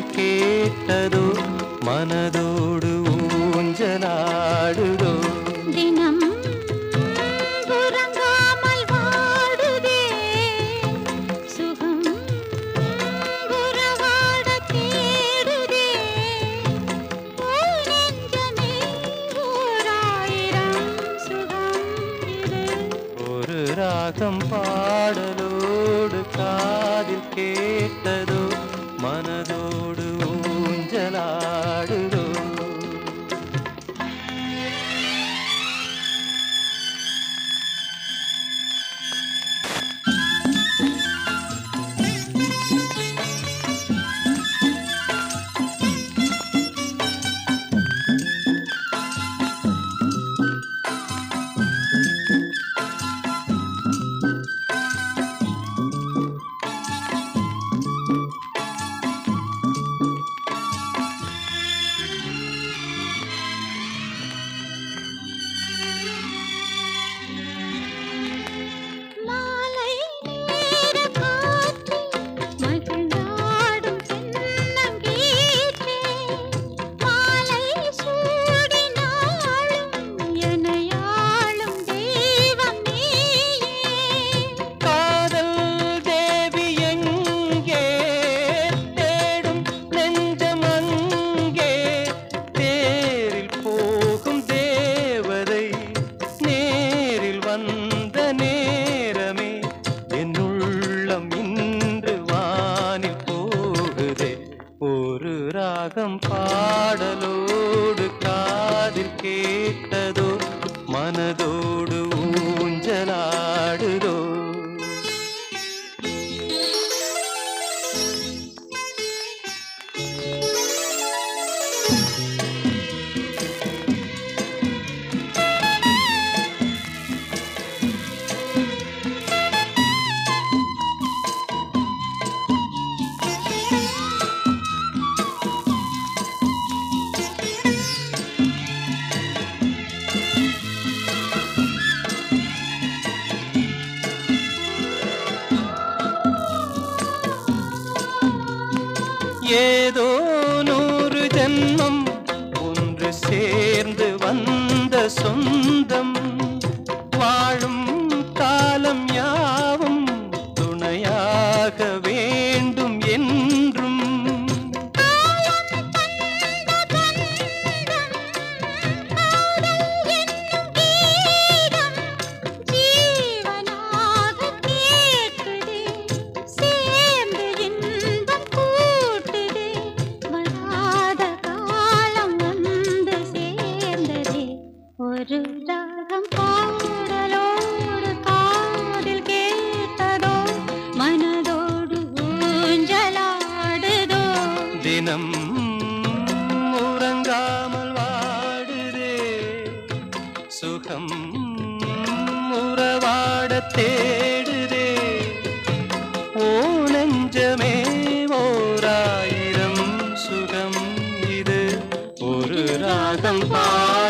காதில் கேட்டதோ மனதோடு ஊஞ்சலாடுதோ தினம் உறங்காமல் வாடுதே சுகம் உறவாட தேடுதே நெஞ்சமே ஓராயிரம் சுகம் இது ஒரு ராகம் பாடலோடு காதில் கேட்டதோ மனதோடு ஊஞ்சலாடுதோ மாலை நேர காற்றில் மகிழ்ந்தாடும் தென்னங்கீற்றே மாலை சூடினாலும் எனையாளும் தெய்வம் நீயே காதல் தேவி எங்கே தேடும் நெஞ்சம் அங்கே தேரில் போகும் தேவதை நேரில் வந்த நேரமே என் உள்ளம் இன்று வானில் போகுதே ஒரு ராகம் பாடலோடு காதில் கேட்டதோ மனதோடு ஊஞ்சலாடுதோ ஏதோ 100 ஜென்மம் ஒன்று சேர்ந்து வந்த சொந்தம் வாழும் காலம் யாவும் துணையாக வேண்டும் என்றும் ஒரு ராகம் பாடலோடு காதில் கேட்டதோ மனதோடு ஊஞ்சலாடுதோ தினம் உறங்காமல் வாடுதே சுகம் உறவாட தேடுதே ஓ நெஞ்சமே ஓராயிரம் சுகம் இது ஒரு ராகம் பாட